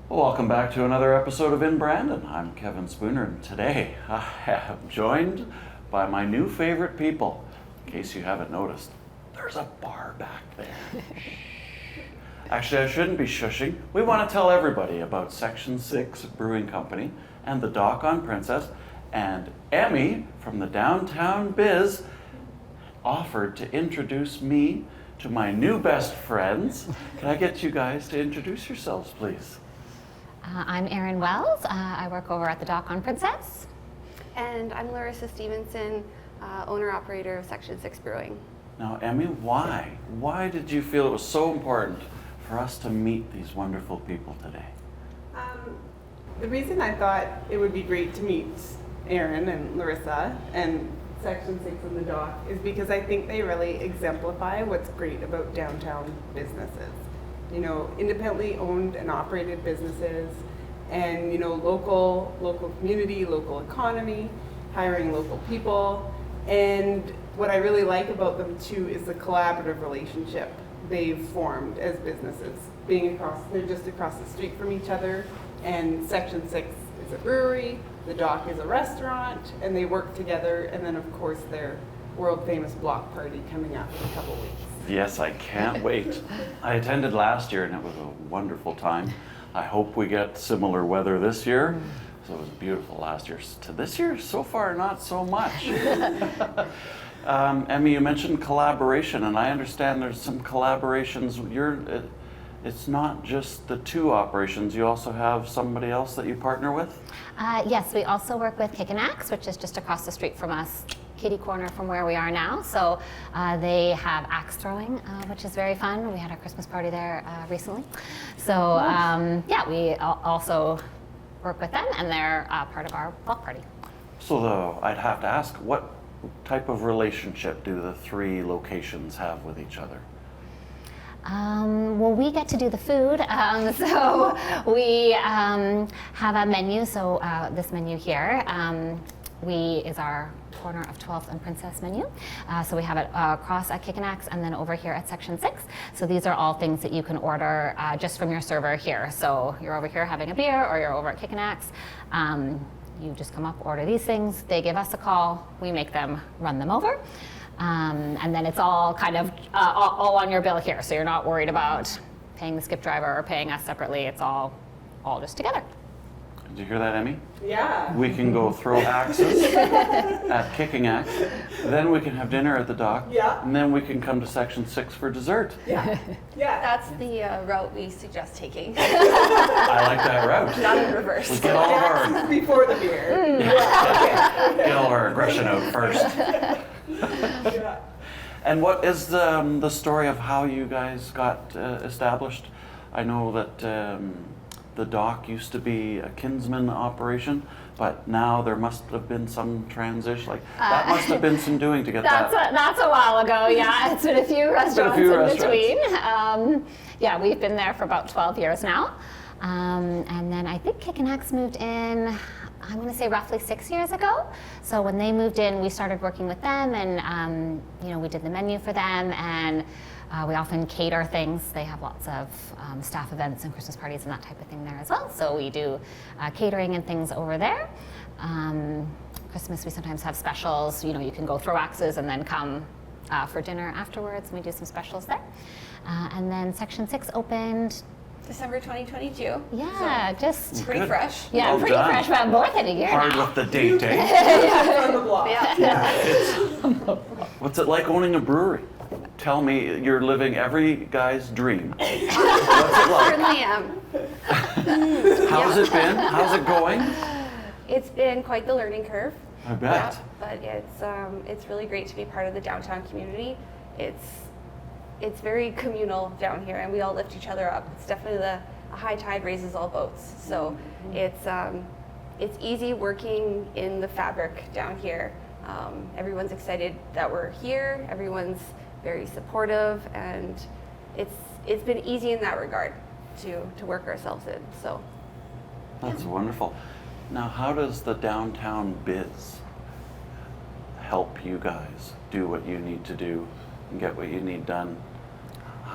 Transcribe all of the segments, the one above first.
Welcome back to another episode of In Brandon. I'm Kevin Spooner, and today I am joined by my new favorite people. In case you haven't noticed, there's a bar back there. Actually, I shouldn't be shushing. We want to tell everybody about Section 6 Brewing Company and the Dock on Princess, and Emmy from the Downtown BIZ offered to introduce me to my new best friends. Can I get you guys to introduce yourselves, please? I'm Erin Wells. I work over at the Dock on Princess. And I'm Larissa Stevenson, owner-operator of Section 6 Brewing. Now, Emmy, why? Why did you feel it was so important for us to meet these wonderful people today? The reason I thought it would be great to meet Erin and Larissa and Section 6 and the Dock is because I think they really exemplify what's great about downtown businesses. You know, independently owned and operated businesses, and you know, local community, local economy, hiring local people. And what I really like about them too is the collaborative relationship they've formed as businesses. They're just across the street from each other, and Section 6 is a brewery, the Dock is a restaurant, and they work together. And then of course their world famous block party coming up in a couple weeks. Yes, I can't wait. I attended last year and it was a wonderful time. I hope we get similar weather this year. So it was beautiful last year. To this year, so far, not so much. Emmy, you mentioned collaboration, and I understand there's some collaborations. It's not just the two operations. You also have somebody else that you partner with? Yes, we also work with Kick and Axe, which is just across the street from us, kitty corner from where we are now. So they have axe throwing, which is very fun. We had our Christmas party there recently. So yeah, we also work with them, and they're part of our block party. So though, I'd have to ask, what type of relationship do the three locations have with each other? Well, we get to do the food, so we have a menu. So this menu here is our corner of 12th and Princess menu. So we have it across at Kick and Axe and then over here at Section 6. So these are all things that you can order just from your server here. So you're over here having a beer, or you're over at Kick and Axe. You just come up, order these things. They give us a call. We make them, run them over. And then it's all kind of all on your bill here. So you're not worried about paying the skip driver or paying us separately. It's all just together. Did you hear that, Emmy? Yeah. We can go throw axes at Kicking Axe, then we can have dinner at the Dock, Yeah. and then we can come to Section 6 for dessert. Yeah. Yeah. That's the route we suggest taking, I like that route. not in reverse. We get all of our, Axes before the beer. get all of our aggression out first. Yeah. And what is the story of how you guys got established? I know that the Dock used to be a Kinsman operation, but now there must have been some transition. That must have been some doing to get that. That's a while ago, yeah. It's been a few restaurants in between. Yeah, we've been there for about 12 years now. And then I think Kick and Axe moved in, I'm going to say roughly 6 years ago. So when they moved in, we started working with them, and we did the menu for them, and we often cater things. They have lots of staff events and Christmas parties and that type of thing there as well. So we do catering and things over there. Christmas, we sometimes have specials. You can go throw axes and then come for dinner afterwards, and we do some specials there. And then Section 6 opened December 2022. Yeah, So just pretty Good. fresh. yeah, Well pretty done. fresh, but more than a year Hard now. with the date, eh? On the block. Yeah. What's it like owning a brewery? Tell me, you're living every guy's dream. What's it like? Certainly am. How's it been? How's it going? It's been quite the learning curve. I bet. But it's really great to be part of the downtown community. It's very communal down here, and we all lift each other up. It's definitely a high tide raises all boats. So it's easy working in the fabric down here. Everyone's excited that we're here. Everyone's very supportive, and it's been easy in that regard to work ourselves in. So That's wonderful. Now, how does the Downtown BIZ help you guys do what you need to do and get what you need done?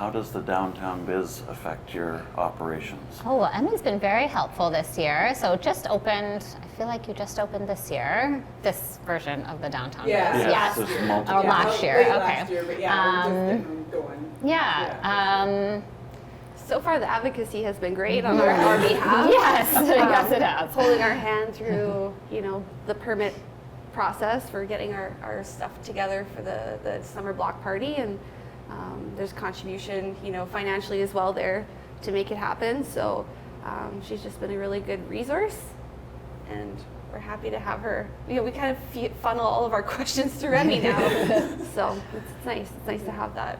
how does the downtown biz affect your operations? Oh, well, Emmy's been very helpful this year. So just opened, I feel like you just opened this year, this version of the downtown biz. Yes, Yes. there's multiple. Or last year, late okay. last year, but yeah, we're just getting going. Yeah. So far, the advocacy has been great on our behalf. Yes, yes it has. Holding our hand through, the permit process for getting our stuff together for the summer block party, and there's contribution, financially as well there to make it happen. So she's just been a really good resource, and we're happy to have her. We kind of funnel all of our questions through Emmy now, so it's nice. It's nice to have that.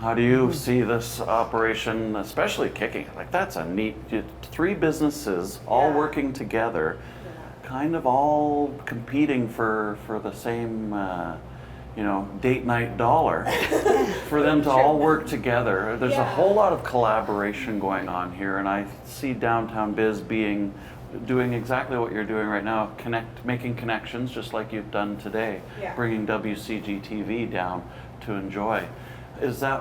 How do you see this operation, especially kicking? Like, that's a neat, 3 businesses all working together, kind of all competing for the same, date night dollar. For them to all work together. There's a whole lot of collaboration going on here, and I see Downtown Biz doing exactly what you're doing right now, making connections just like you've done today, bringing WCGTV down to enjoy. Is that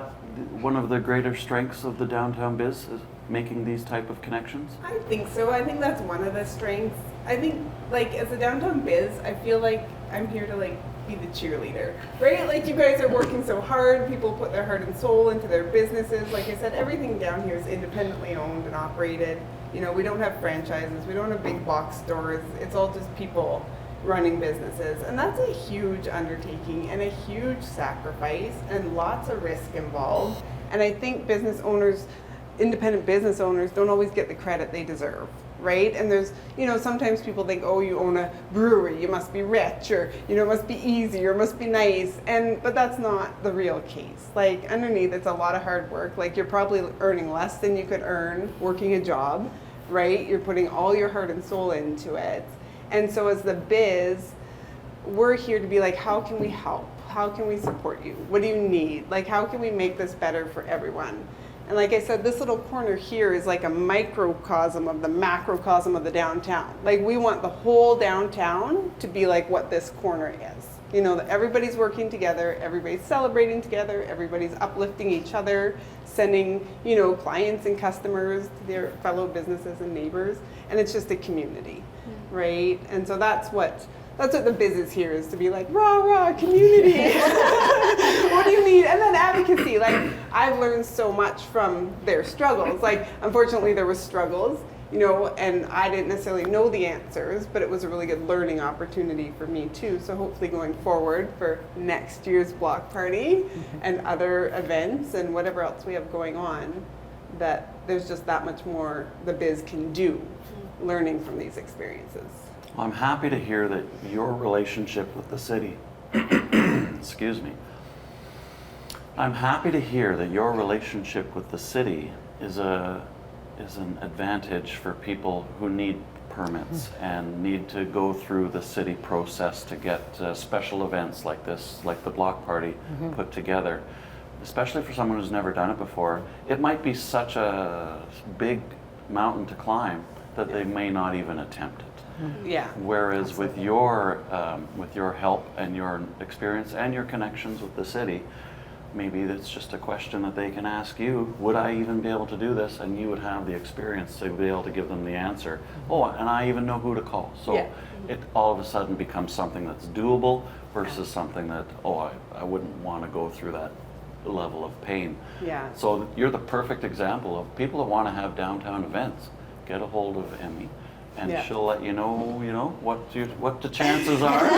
one of the greater strengths of the Downtown Biz, is making these type of connections? I think so. I think that's one of the strengths. I think, like, as a Downtown Biz, I feel like I'm here to, like, be the cheerleader, right? Like, you guys are working so hard. People put their heart and soul into their businesses. Like I said, everything down here is independently owned and operated. We don't have franchises. We don't have big box stores. It's all just people running businesses, and that's a huge undertaking and a huge sacrifice and lots of risk involved. And I think independent business owners don't always get the credit they deserve, right? And there's, sometimes people think, oh, you own a brewery, you must be rich, or, it must be easy, or it must be nice. But that's not the real case. Like, underneath, it's a lot of hard work. Like, you're probably earning less than you could earn working a job, right? You're putting all your heart and soul into it. And so as the biz, we're here to be like, how can we help? How can we support you? What do you need? Like, how can we make this better for everyone? And like I said, this little corner here is like a microcosm of the macrocosm of the downtown. Like, we want the whole downtown to be like what this corner is. That everybody's working together, everybody's celebrating together, everybody's uplifting each other, sending, clients and customers to their fellow businesses and neighbors. And it's just a community, right? And so that's what the biz is here, is to be like, rah, rah, community. What do you need? And then advocacy. Like, I've learned so much from their struggles. Like, unfortunately, there was struggles, and I didn't necessarily know the answers, but it was a really good learning opportunity for me too. So hopefully going forward for next year's block party and other events and whatever else we have going on, that there's just that much more the biz can do learning from these experiences. Well, I'm happy to hear that your relationship with the city, excuse me, I'm happy to hear that your relationship with the city is an advantage for people who need permits and need to go through the city process to get special events like this, like the block party, put together. Especially for someone who's never done it before, it might be such a big mountain to climb that they may not even attempt it. Yeah. Whereas with your help and your experience and your connections with the city, maybe that's just a question that they can ask you, would I even be able to do this? And you would have the experience to be able to give them the answer. Oh, and I even know who to call. So it all of a sudden becomes something that's doable versus something that, I wouldn't want to go through that level of pain. Yeah. So you're the perfect example of people that want to have downtown events. Get a hold of Emmy, and she'll let you know, what the chances are,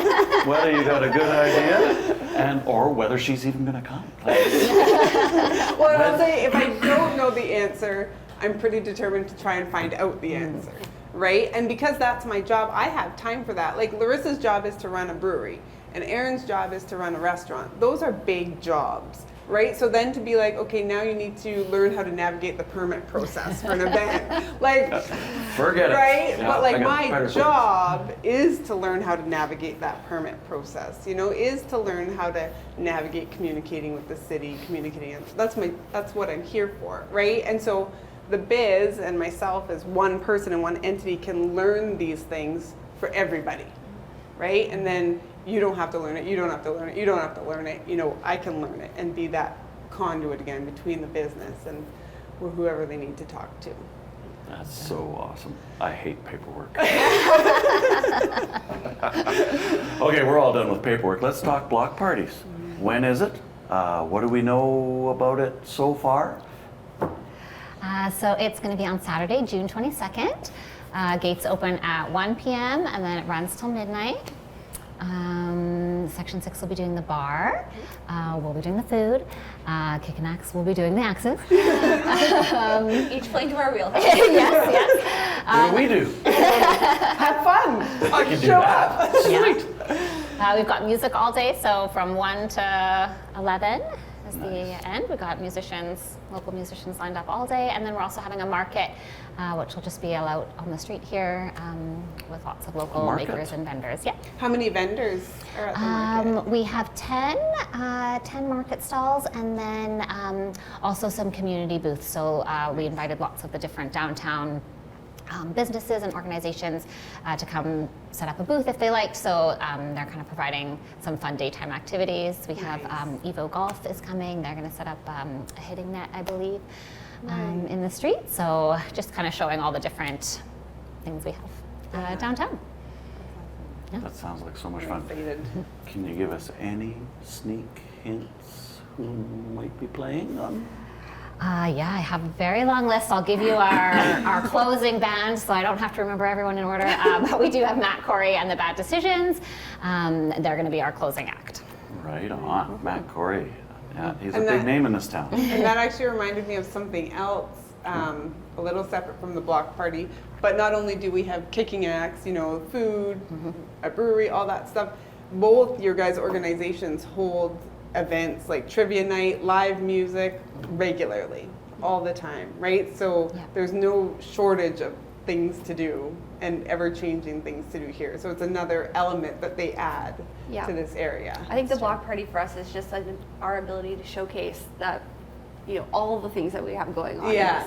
whether you got a good idea, or whether she's even going to come. Well, I'll say, if I don't know the answer, I'm pretty determined to try and find out the answer, right? And because that's my job, I have time for that. Like, Larissa's job is to run a brewery, and Aaron's job is to run a restaurant. Those are big jobs, right? So then to be like, okay, now you need to learn how to navigate the permit process for an event. Like, forget it. Right? Yeah, but like, my job is to learn how to navigate that permit process, is to learn how to navigate communicating with the city, that's what I'm here for, right? And so the biz and myself as one person and one entity can learn these things for everybody, right? And then you don't have to learn it, you don't have to learn it, you don't have to learn it, I can learn it and be that conduit again between the business and whoever they need to talk to. That's so awesome. I hate paperwork. Okay, we're all done with paperwork. Let's talk block parties. When is it? What do we know about it so far? So it's going to be on Saturday, June 22nd. Gates open at 1 p.m. and then it runs till midnight. Section 6 will be doing the bar. We'll be doing the food. Kick and Axe will be doing the axes. Each playing to our wheelhouse. Yes. What do we do? Have fun. I can do Show that. Sweet. We've got music all day, so from 1 to 11 is the end. We've got musicians, local musicians lined up all day, and then we're also having a market, which will just be out on the street here with lots of local Market? makers and vendors. Yeah. How many vendors are at the market? We have 10 market stalls, and then also some community booths. So we invited lots of the different downtown businesses and organizations to come set up a booth if they liked. So they're kind of providing some fun daytime activities. We have Evo Golf is coming. They're going to set up a hitting net, I believe, in the street. So just kind of showing all the different things we have downtown. That sounds like so much fun. Excited. Can you give us any sneak hints who might be playing on? Yeah, I have a very long list. I'll give you our closing band, so I don't have to remember everyone in order. But we do have Matt Corey and the Bad Decisions. They're going to be our closing act. Right on, Matt Corey. Yeah, he's a And big that- name in this town. And that actually reminded me of something else, a little separate from the block party. But not only do we have kicking acts, food, a brewery, all that stuff, both your guys' organizations hold events like trivia night, live music regularly, all the time, right? So Yeah. there's no shortage of things to do and ever-changing things to do here. So it's another element that they add Yeah. to this area. I think the block party for us is just like our ability to showcase that, all the things that we have going on. Yeah.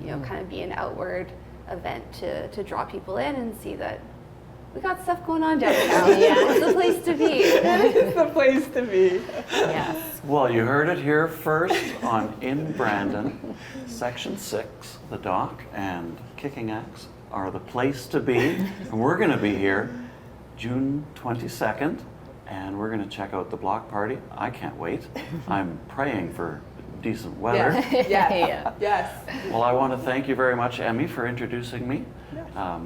Just, kind of be an outward event to draw people in and see that we got stuff going on downtown. It's the place to be. It's the place to be. Yes. Well, you heard it here first on In Brandon. Section 6, the dock and Kicking Axe are the place to be. And we're going to be here June 22nd, and we're going to check out the block party. I can't wait. I'm praying for decent weather. Yes. Yeah. Yes. Well, I want to thank you very much, Emmy, for introducing me.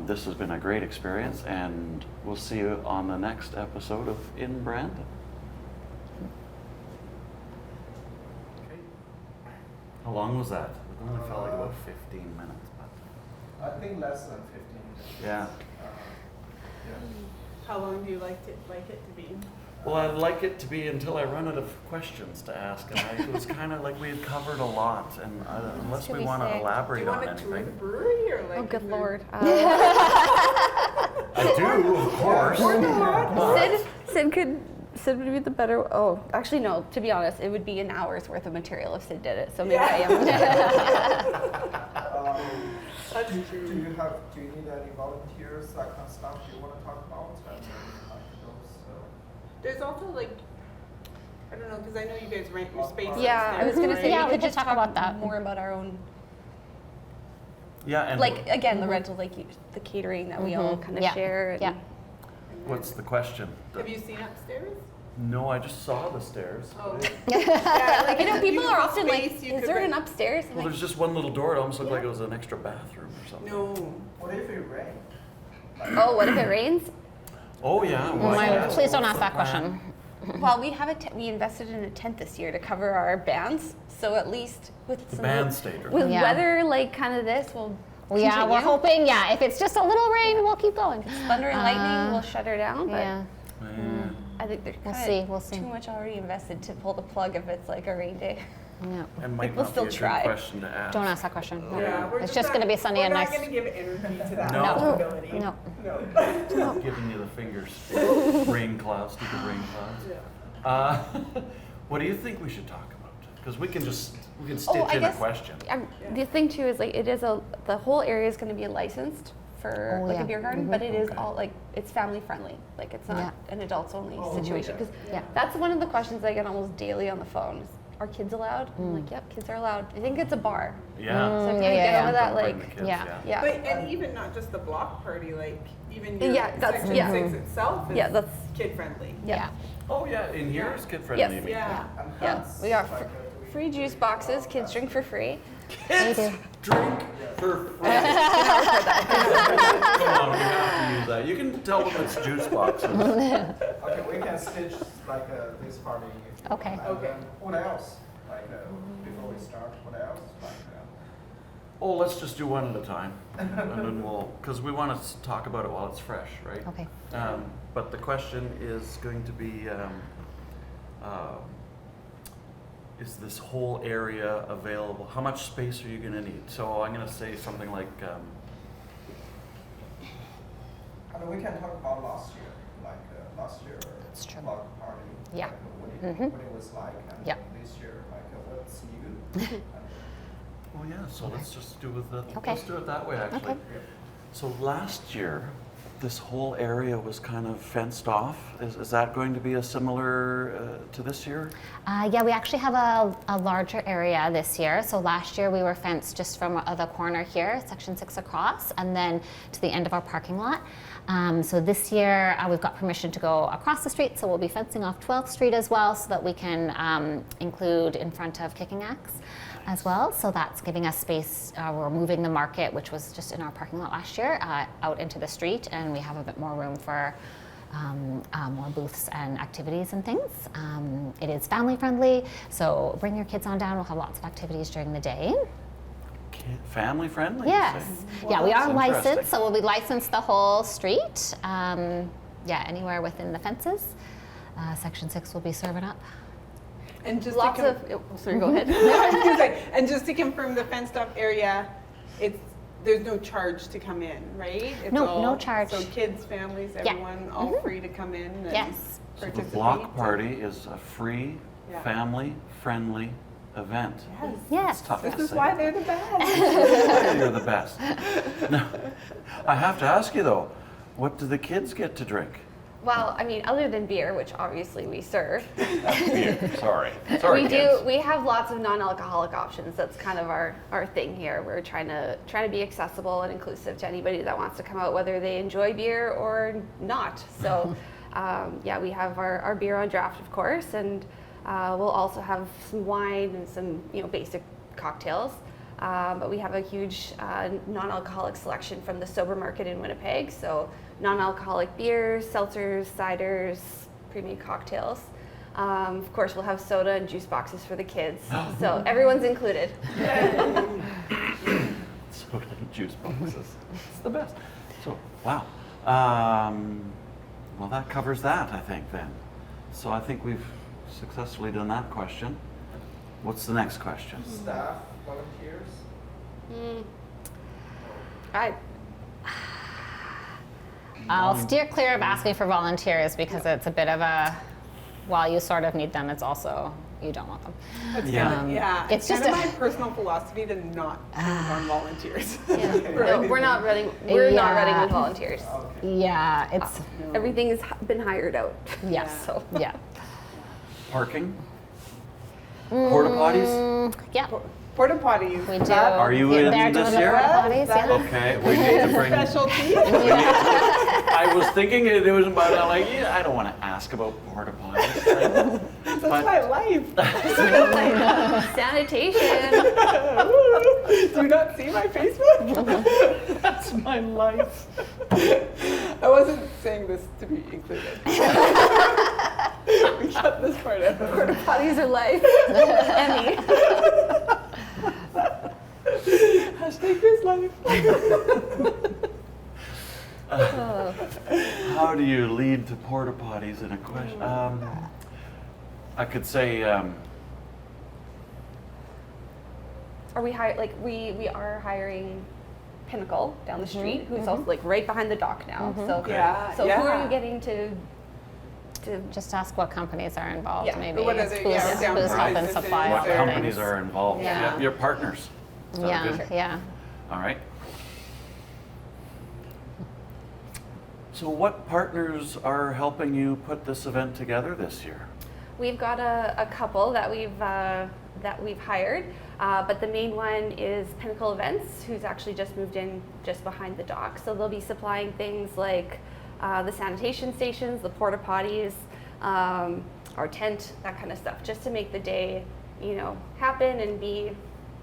This has been a great experience, and we'll see you on the next episode of In Brandon. How long was that? It only felt like about 15 minutes. But I think less than 15 minutes. yeah. How long do you like it to be? Well, I'd like it to be until I run out of questions to ask, and it was kind of like we had covered a lot, and unless Should we we want to say- Do elaborate you on want to tour the anything. brewery or like? Oh, good is there- Lord. I do, of course. Sid would be the better. Oh, actually, no. To be honest, it would be an hour's worth of material if Sid did it. So maybe I am. That's Do true. you need any volunteers, that kind of stuff you want to talk about? And There's also like, I don't know, because I know you guys rent your space. Yeah, I was gonna say Yeah, we we could could just talk talk about that. more about our own, Yeah, and like again, the rental, like the catering that we all kind of Yeah. share. And Yeah. what's the question? Have you seen upstairs? No, I just saw the stairs. Oh. Yeah, like I know It's a people are beautiful often like, space, you "Is could there an rent- upstairs?" I'm Well, like, there's just one little door. It almost looked like it was an extra bathroom or something. No. what if it rains? oh, what if it rains? Oh yeah. well, yeah. Please don't ask What's that the plan? question. Well, we have we invested in a tent this year to cover our bands, so at least with The some band stayed, right? with Yeah. weather like kind of this, we'll Yeah, we're continue. hoping, if it's just a little rain, we'll keep going. Thunder and lightning will shut her down, but Yeah. Yeah. I think there's We'll kinda see, we'll see. too much already invested to pull the plug if it's like a rain day. Yeah. And might We'll not still be a try. good question to ask. Don't ask that question. No. Yeah, we're It's just not- going to be sunny and nice. We're not going to give energy to that No. possibility. No. No. Giving you the fingers. Rain clouds, stupid rain clouds. What do you think we should talk about? Because we can stitch I in a guess- question. The thing too is like the whole area is going to be licensed for Oh, like yeah. a beer garden, but it is Okay. all like it's family friendly. Like it's not Yeah. an adults only Oh, situation. okay. Because Yeah. that's one of the questions I get almost daily on the phone. Is are kids allowed? I'm like, yep, kids are allowed. I think it's a bar. Yeah. So I yeah, kind of yeah, get over yeah. that, Don't bring like, the kids, yeah. yeah. But and even not just the block party, like even your Yeah, that's- section yeah. 6 itself is Yeah, that's- kid friendly. Yeah. Oh yeah, in here is kid friendly. Yes. you mean? Yeah. And Yeah, hence, we got like, free juice boxes. Kids drink for free. Kids do. drink for free. Come on, we have to use that. You can tell them it's juice boxes. Okay, we can stitch like this party. Okay. And Okay. then what else? Like before we start, what else? Like, Oh, let's just do one at a time, and then we'll, because we want to talk about it while it's fresh, right? Okay. But the question is going to be, is this whole area available? How much space are you going to need? So I'm going to say something like, I mean, we can talk about last year, like last year That's true. block party. Yeah. Like, what it was like, and Yeah. this year, like what's new. oh yeah, so let's just do with the, Okay. let's do it that way actually. Okay. So last year, this whole area was kind of fenced off. Is that going to be a similar to this year? Yeah, we actually have a larger area this year. So last year we were fenced just from the corner here, section 6 across, and then to the end of our parking lot. So this year we've got permission to go across the street, so we'll be fencing off 12th Street as well, so that we can include in front of Kicking Axe as well. So that's giving us space. We're moving the market, which was just in our parking lot last year, out into the street, and we have a bit more room for more booths and activities and things. It is family friendly, so bring your kids on down. We'll have lots of activities during the day. Family friendly? you Yes. say? Yeah, we That's are interesting. licensed, so we'll be licensed the whole street. Yeah, anywhere within the fences. Section 6 will be serving up. And just Lots to of. Oh, sorry, go ahead. I was gonna say, and just to confirm, the fenced off area, there's no charge to come in, right? It's No charge. So kids, families, Yeah. everyone, all free to come in and Yes. So the participate. block party is a free, Yeah. family-friendly event. Yes. Yes. It's tough This to is say. why they're the best. You're the best. No, I have to ask you though, what do the kids get to drink? Well, I mean, other than beer, which obviously we serve, Beer. Sorry, we kids. do. We have lots of non-alcoholic options. That's kind of our thing here. We're trying to be accessible and inclusive to anybody that wants to come out, whether they enjoy beer or not. So, yeah, we have our beer on draft, of course, and we'll also have some wine and some basic cocktails. But we have a huge non-alcoholic selection from the Sober Market in Winnipeg. So non-alcoholic beers, seltzers, ciders, pre-made cocktails. Of course, we'll have soda and juice boxes for the kids. So everyone's included. Soda and juice boxes. It's the best. So, wow. Well, that covers that, I think, then. So I think we've successfully done that question. What's the next question? Staff, volunteers. I'll steer clear of asking for volunteers because it's a bit of a, while you sort of need them, it's also, you don't want them. That's Yeah. kind of, yeah. It's It's just kind a- of my personal philosophy to not move on volunteers. No, we're not running. We're not Yeah. running with volunteers. Okay. Yeah, it's, Everything has been hired out. yes, So yeah. Parking? Porta potties? Yeah, Porta potties. we do. Are you Yeah, in they're this doing the year? porta potties, That yeah. Okay, we need to bring. Specialty. I was thinking it was about. I'm like, yeah, I don't want to ask about porta potties. That's But- my life. sanitation. Do you not see my Facebook? That's my life. I wasn't saying this to be included. We cut this part out. Porta potties are life. Emmy. Hashtag this life. How do you lead to porta potties in a question? I could say. Are we we are hiring Pinnacle down the street, who's also like right behind the dock now. So Okay. Yeah. so yeah. who are you getting to Just ask what companies are involved, Yeah. maybe. What are Who's, they- yeah, down who's helping prices supply and What other companies things. are involved? Yeah. Your partners. Is that Yeah, good? yeah. All right. So what partners are helping you put this event together this year? We've got a couple that we've hired, but the main one is Pinnacle Events, who's actually just moved in just behind the dock. So they'll be supplying things like the sanitation stations, the porta potties, our tent, that kind of stuff, just to make the day, happen and be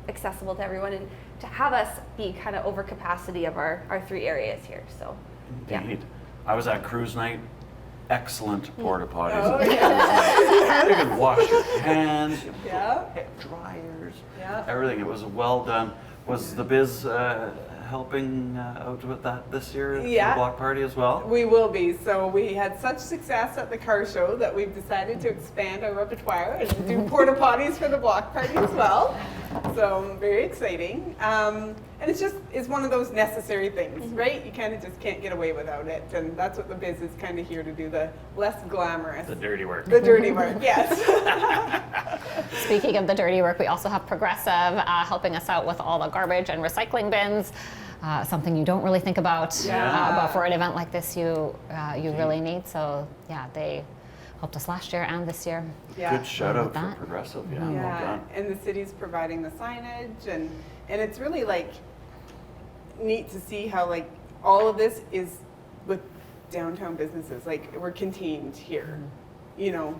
accessible to everyone, and to have us be kind of over capacity of our 3 areas here. So, Indeed. I was at cruise night. Excellent porta potties. Oh, yeah. You can wash your hands, you Yeah. hair dryers, Yeah. everything. It was well done. Was the BIZ helping out with that this year for the Yeah. block party as well? We will be. So we had such success at the car show that we've decided to expand our repertoire and do porta potties for the block party as well. So very exciting. And it's one of those necessary things, right? You kind of just can't get away without it. And that's what the BIZ is kind of here to do, the less glamorous. The dirty work. The dirty work, yes. Speaking of the dirty work, we also have Progressive helping us out with all the garbage and recycling bins. Something you don't really think about, Yeah. but for an event like this, you really need. So yeah, they helped us last year and this year. Yeah. Good shout out With for that. Progressive. Yeah, well Yeah, done. and the city's providing the signage, and it's really like neat to see how like all of this is with downtown businesses. Like we're contained here. Yeah.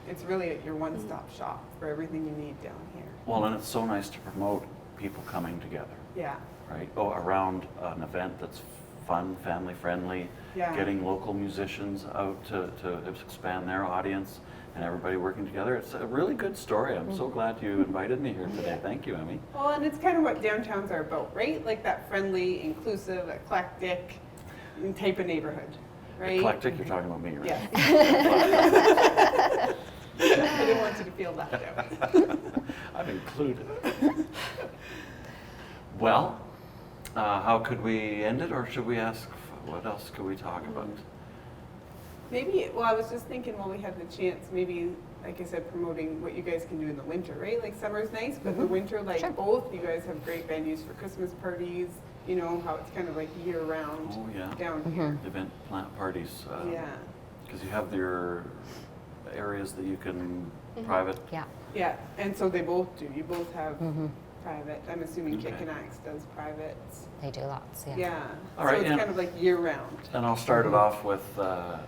It's really your one-stop shop for everything you need down here. Well, and it's so nice to promote people coming together, Yeah, right? Around an event that's fun, family friendly, Yeah. getting local musicians out to expand their audience, and everybody working together. It's a really good story. I'm so glad you invited me here today. Thank you, Emmy. well, and it's kind of what downtowns are about, right? Like that friendly, inclusive, eclectic type of neighborhood, right? Eclectic, you're talking about me, right? Yes. I didn't want you to feel left out. I'm included. Well, how could we end it, or should we ask, what else could we talk about? Maybe, well, I was just thinking while we have the chance, maybe, like I said, promoting what you guys can do in the winter, right? Like summer's nice, but the winter, like Sure. both, you guys have great venues for Christmas parties, how it's kind of like year round Oh, yeah. down here. Event plant parties. Yeah, Because you have your areas that you can private. Yeah. yeah, and so they both do. You both have private. I'm assuming Okay. Kick and Axe does privates. They do lots. Yeah. Yeah, All right, so it's and- kind of like year round. And I'll start it off with the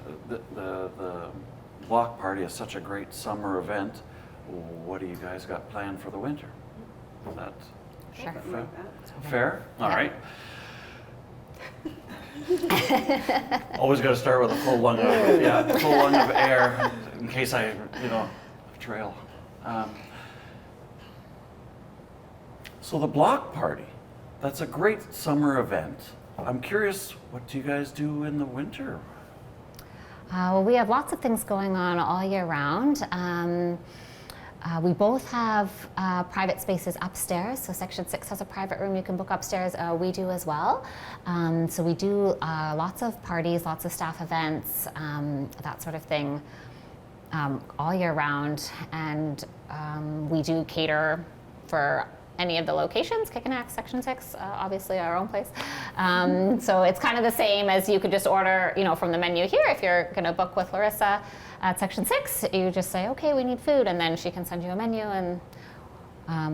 block party is such a great summer event. What do you guys got planned for the winter? Is that Sure. Something like that. fair? All Yeah. right. Always got to start with a full lung of air in case I trail. So the block party, that's a great summer event. I'm curious, what do you guys do in the winter? Well, we have lots of things going on all year round. We both have private spaces upstairs. So Section 6 has a private room you can book upstairs. We do as well. So we do lots of parties, lots of staff events, that sort of thing, all year round. And we do cater for any of the locations, Kick and Axe, Section 6, obviously our own place. So it's kind of the same as you could just order, from the menu here. If you're going to book with Larissa at Section 6, you just say, okay, we need food, and then she can send you a menu, and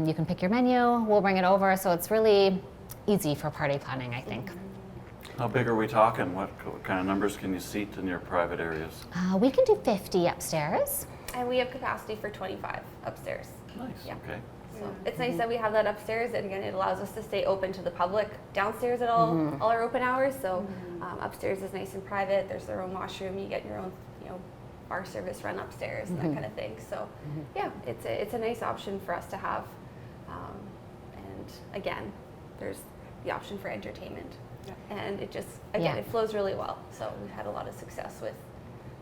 you can pick your menu. We'll bring it over. So it's really easy for party planning, I think. How big are we talking? What kind of numbers can you seat in your private areas? We can do 50 upstairs. And we have capacity for 25 upstairs. Nice, Yeah. okay. So it's nice that we have that upstairs, and again, it allows us to stay open to the public downstairs at all our open hours. So upstairs is nice and private. There's their own washroom. You get your own, bar service run upstairs and that kind of thing. So yeah, it's a nice option for us to have. And again, there's the option for entertainment, and it just it flows really well. So we've had a lot of success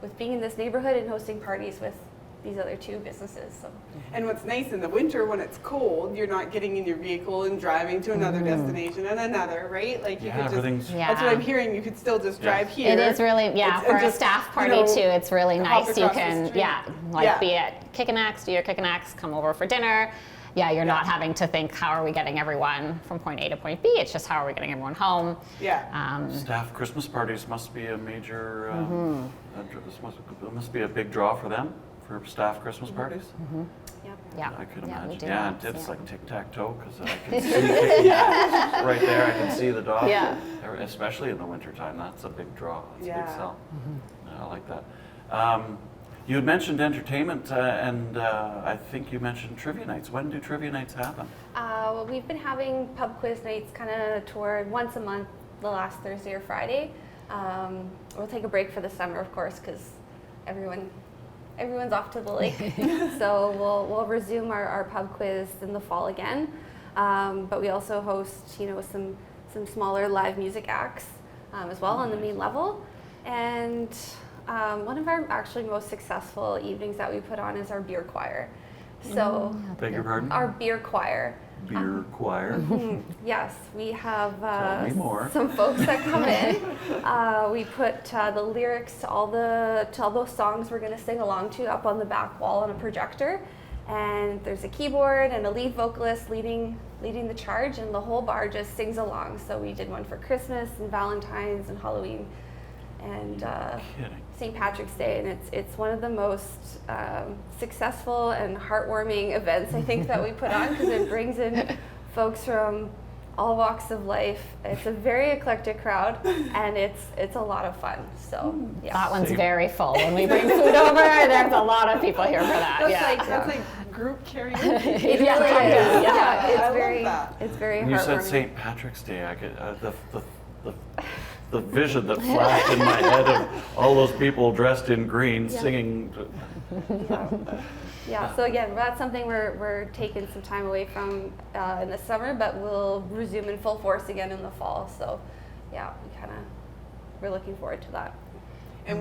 with being in this neighborhood and hosting parties with these other two businesses. So. And what's nice in the winter when it's cold, you're not getting in your vehicle and driving to another destination and another, right? Like you could just, everything's that's what I'm hearing. You could still just drive here. It is really, It's- for and a just, staff party too, it's really hop nice. You across the can, street. be at Kick and Axe, do your Kick and Axe, come over for dinner. Yeah, you're not having to think, how are we getting everyone from point A to point B? It's just, how are we getting everyone home? Yeah. Staff Christmas parties must be a major, it must be a big draw for them, for staff Christmas parties? Yep. Yeah. I could Yeah, we imagine. do Yeah, that, it's yeah. like tic-tac-toe because I can see Kicking Axe right there. I can see the dog. Yeah. Especially in the wintertime. That's a big draw. That's a big Yeah. sell. I like that. You had mentioned entertainment, and I think you mentioned trivia nights. When do trivia nights happen? Well, we've been having pub quiz nights kind of toward once a month, the last Thursday or Friday. We'll take a break for the summer, of course, because everyone's off to the lake. So we'll resume our pub quiz in the fall again. But we also host, some smaller live music acts as well on the main level. And one of our actually most successful evenings that we put on is our beer choir. So Beg your pardon? our beer choir. Beer choir. Yes, we have Tell me more. some folks that come in. We put the lyrics to all those songs we're going to sing along to up on the back wall on a projector, and there's a keyboard and a lead vocalist leading the charge, and the whole bar just sings along. So we did one for Christmas and Valentine's and Halloween and Kidding. St. Patrick's Day, and it's one of the most successful and heartwarming events I think that we put on, because it brings in folks from all walks of life. It's a very eclectic crowd, and it's a lot of fun. So yeah, That one's Same. very full. When we bring food over, there's a lot of people here for that. That's like group karaoke. it really is. Yeah. Yeah, I it's love very that. it's very When you said heartwarming. St. Patrick's Day, I could the vision that flashed in my head of all those people dressed in green singing. Yeah, so again, that's something we're taking some time away from in the summer, but we'll resume in full force again in the fall. So yeah, we're looking forward to that. And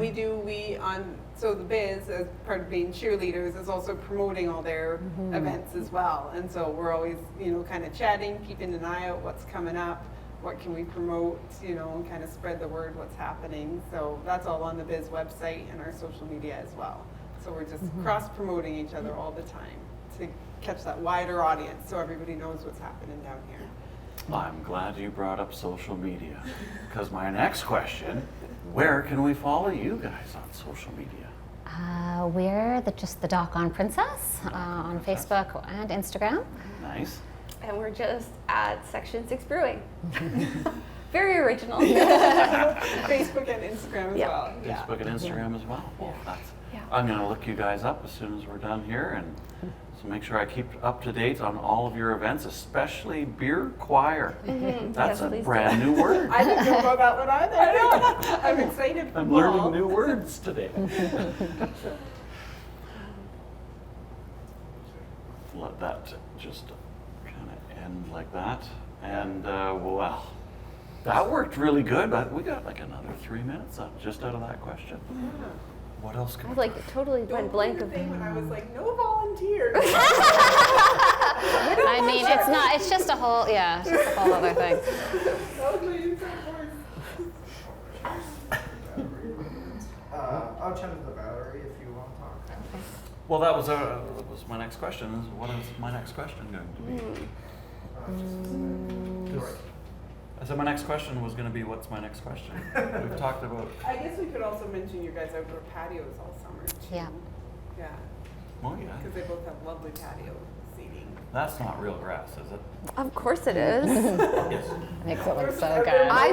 so the BIZ, as part of being cheerleaders, is also promoting all their events as well. And so we're always, kind of chatting, keeping an eye out what's coming up, what can we promote, and kind of spread the word what's happening. So that's all on the BIZ website and our social media as well. So we're just cross-promoting each other all the time to catch that wider audience so everybody knows what's happening down here. I'm glad you brought up social media, because my next question, where can we follow you guys on social media? We're just the Doc on Princess on Facebook and Instagram. Nice. And we're just at Section 6 Brewing. Very original. Facebook and Instagram as Yeah. well. Yeah. Facebook and Instagram as well. Well, that's, Yeah. I'm going to look you guys up as soon as we're done here, and so make sure I keep up to date on all of your events, especially beer choir. That's Yes, a please do. brand new word. I didn't know about that one either. I'm excited for I'm fall. learning new words today. Let that just kind of end like that. And well, that worked really good, but we got like another 3 minutes just out of that question. What else I can we like totally Don't went blank do of the thing when I was like, no volunteers. It's just a whole other thing. That was my inside voice. I'll chat with the battery if you want to talk. Well, that was my next question. Is what is my next question going to be? I said my next question was going to be, what's my next question? We've talked about. I guess we could also mention your guys' outdoor patios all summer too. Yeah. Yeah, Oh yeah, because they both have lovely patio seating. that's not real grass, is it? Of course it is. Yes. Makes it look so Are good. there I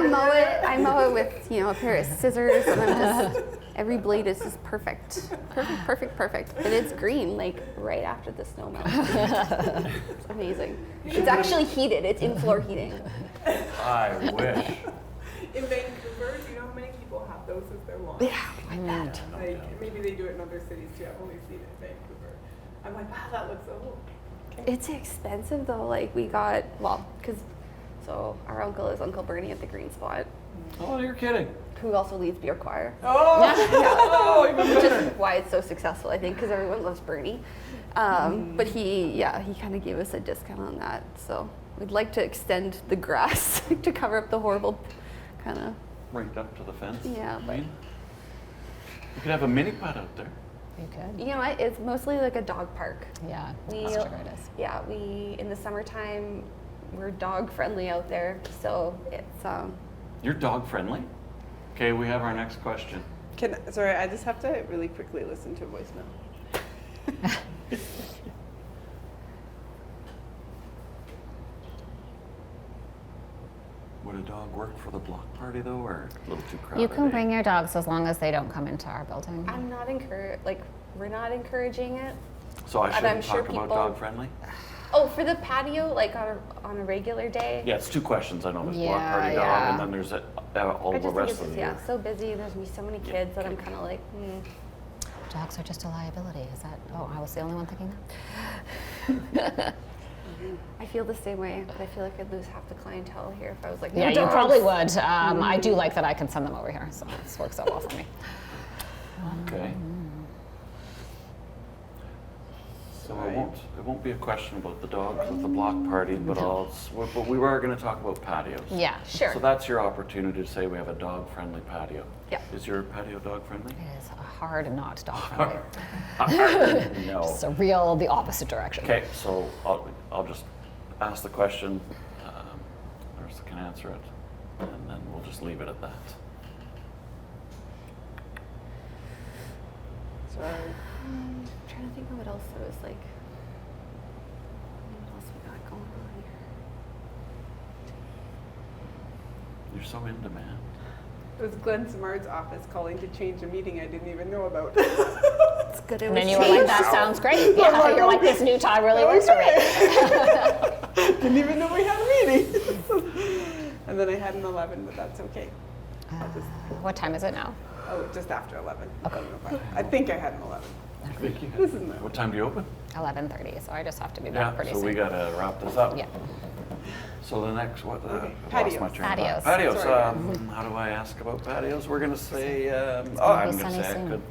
mow it with a pair of scissors, and I'm just every blade is just perfect. Perfect. And it's green like right after the snow melts. It's amazing. It's actually heated. It's in-floor heating. I wish. In Vancouver, do you know how many people have those as their lawn? Yeah, like that. Like maybe they do it in other cities too. I've only seen it in Vancouver. I'm like, wow, that looks so. It's expensive though. Like so our uncle is Uncle Bernie at the Green Spot, Oh, you're kidding. who also leads beer choir. Oh, even Which better. is why it's so successful, I think, because everyone loves Bernie. But he kind of gave us a discount on that. So we'd like to extend the grass to cover up the horrible kind of. Right up to the fence. Yeah, I but- mean, you could have a mini putt out there. You could. You know what? It's mostly like a dog park. Yeah, We- that's true. It is. Yeah, in the summertime, we're dog friendly out there. So it's You're dog friendly? Okay, we have our next question. Sorry, I just have to really quickly listen to a voicemail. Would a dog work for the block party though, or a little too crowded? You can eh? bring your dogs as long as they don't come into our building. I'm not we're not encouraging it. So I and shouldn't I'm sure talk about people- dog friendly? Oh, for the patio, like on a regular day? Yeah, it's two questions. I know there's block Yeah, party dog, yeah. and then there's all I the just think rest it's of just, the year. so busy. There's gonna be so many kids that I'm kind of like, Dogs are just a liability. Is that? Oh, I was the only one thinking that. I feel the same way, but I feel like I'd lose half the clientele here if I was like, Yeah, no you dogs. probably would. I do like that I can send them over here, so this works out well for me. Okay. So it won't be a question about the dogs at the block party, but but we were going to talk about patios. Yeah, Sure. So that's your opportunity to say we have a dog-friendly patio. Yeah. Is your patio dog-friendly? It is a hard not dog friendly. No. It's the opposite direction. Okay, so I'll just ask the question. Larissa can answer it, and then we'll just leave it at that. Sorry. I'm trying to think of what else there was like. What else we got going on here? You're so in demand. It was Glenn Samard's office calling to change a meeting I didn't even know about. It's good. It And was then you were like, that sounds great. Yeah, you're like, this new time really works for me. Didn't even know we had a meeting. And then I had an 11, but that's okay. What time is it now? Oh, just after 11. Okay. I think I had an 11. This is not. What time do you open? 11:30, so I just have to be Yeah, back pretty so soon. we gotta wrap this up. Yeah. So the next, what? Okay, I lost my patios. train of thought. Patios. Patios. Sorry. How do I ask about patios? We're gonna say. gonna be I'm gonna sunny say I soon. could.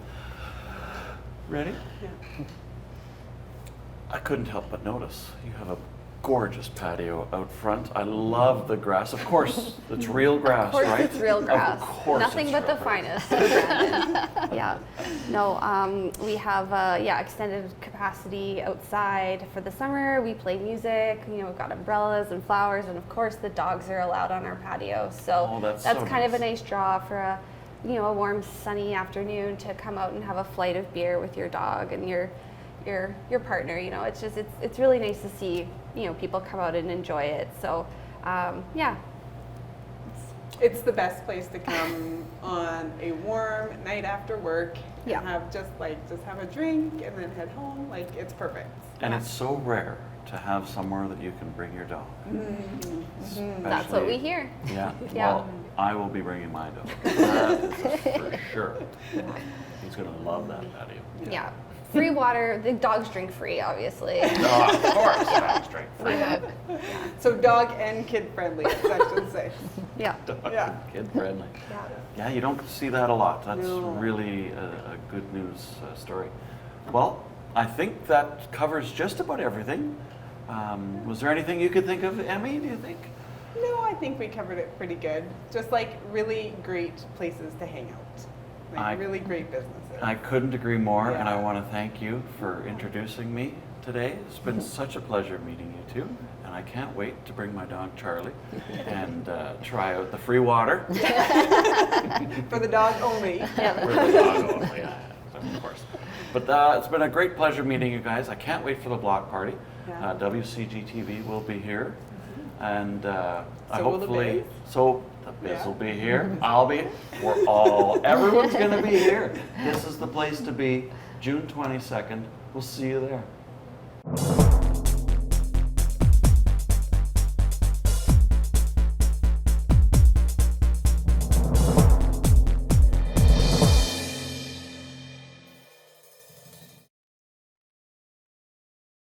Ready? Yeah. I couldn't help but notice you have a gorgeous patio out front. I love the grass. Of course, it's real grass, Of course, right? it's real grass. Of course, Nothing it's but the real grass. finest. Brandon. Yeah. No. We have extended capacity outside for the summer. We play music. We've got umbrellas and flowers, and of course the dogs are allowed on our patio. So Oh, that's so kind of a nice. nice draw for a warm, sunny afternoon to come out and have a flight of beer with your dog and your partner. It's really nice to see people come out and enjoy it. So yeah. It's the best place to come on a warm night after work and Yeah. have just have a drink and then head home. Like, it's perfect. And it's so rare to have somewhere that you can bring your dog. That's what we Especially- hear. Yeah. Yeah. Well, I will be bringing my dog. That is for sure. He's gonna love that patio. Yeah. Free water. The dogs drink free, obviously. Oh, of course, dogs drink free. So dog and kid friendly, section 6. Yeah. Yeah. Kid friendly. Yeah. Yeah, you don't see that a lot. That's No. really a good news story. Well, I think that covers just about everything. Was there anything you could think of, Emmy, do you think? No, I think we covered it pretty good. Just really great places to hang out. Really great businesses. I couldn't agree more, and I Yeah. want to thank you for introducing me today. It's been such a pleasure meeting you two, and I can't wait to bring my dog Charlie and try out the free water. For the dog only. For the dog only, yeah, of course. But it's been a great pleasure meeting you guys. I can't wait for the block party. Yeah. WCGTV will be here, and I So will the hopefully Biz? So the Biz Yeah. will be here. I'll be. Everyone's going to be here. This is the place to be. June 22nd. We'll see you there.